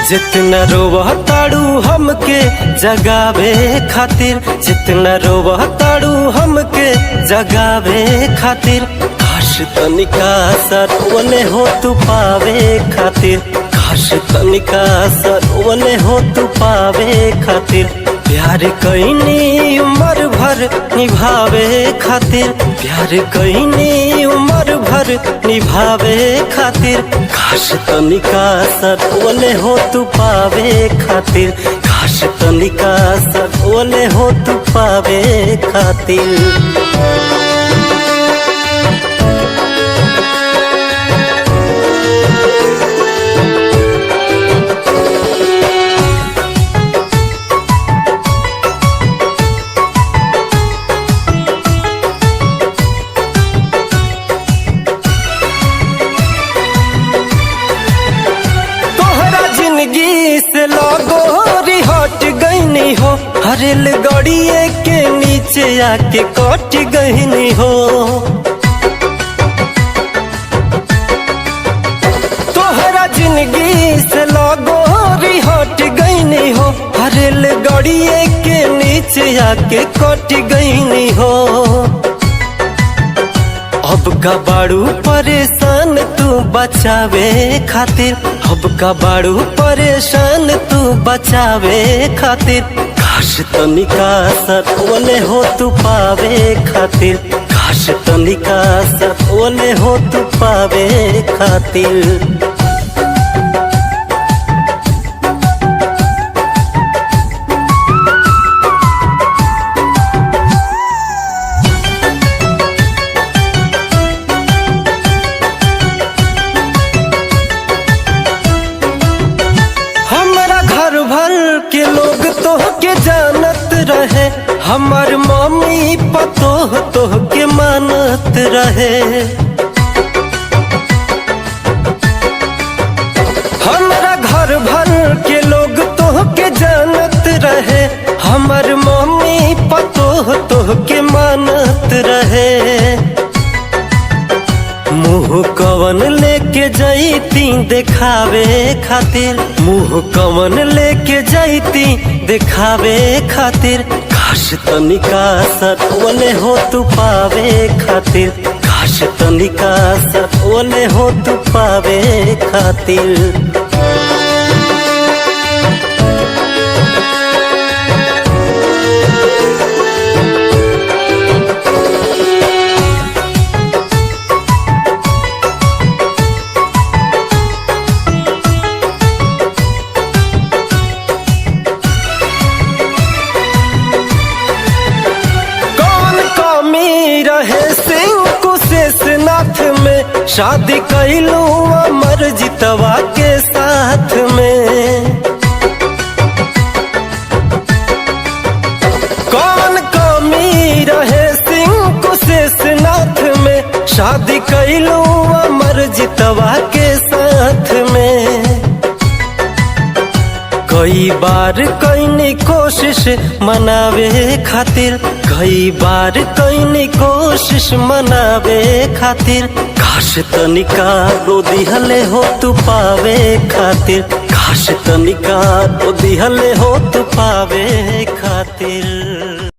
जितना रोवह ताड़ू हमके जगावे खातिर, जितना रोवह ताड़ू हमके जगावे खातिर, काश तनिका सरवने हो तू पावे खातिर, काश तनिका सरवने हो तू पावे खातिर। प्यार कईनी उम्र भर निभावे खातिर, प्यार कईनी उम्र भर निभावे खातिर, काश तनिका सरवने हो तू पावे खातिर, काश तनिका सरवने हो तू पावे खातिर। जिंदगी से लगोरी हट गईनी हो, हरेल गड़िए के नीचे आके कट गईनी हो। तोहरा जिंदगी से लगोरी हट गईनी हो, हरेल गड़िए के नीचे आके कट गईनी हो। अब का बाड़ू परेशान तू बचावे खातिर, अब का बाड़ू परेशान तू बचावे खातिर, काश तनिका सरवने हो तू पावे खातिर, काश तनिका सरवने हो तू पावे खातिर। के लोग तोह के जानत रहे, हमार मम्मी पतोह तोह के मानत रहे। हमारा घर भर के लोग तोह के जानत रहे, हमार मम्मी पतोह तोह के मानत रहे। मुँह कवन लेके जैती देखावे खातिर, मुँह कवन लेके जैती देखावे खातिर, काश तनिका सरवने हो तू पावे खातिर, काश तनिका सरवने हो तू पावे खातिर। रहे सिंह कुशेषनाथ में, शादी कैलू अमर जितवा के साथ में। कौन कमी रहे सिंह कुशेषनाथ में, शादी कैलू अमर जितवा के साथ में। कई बार कईनी कोशिश मनावे खातिर, कई बार कईनी कोशिश मनावे खातिर, काश तनिका रो दिहले हो तू पावे खातिर, काश तनिका रो दिहले हो तू पावे खातिर।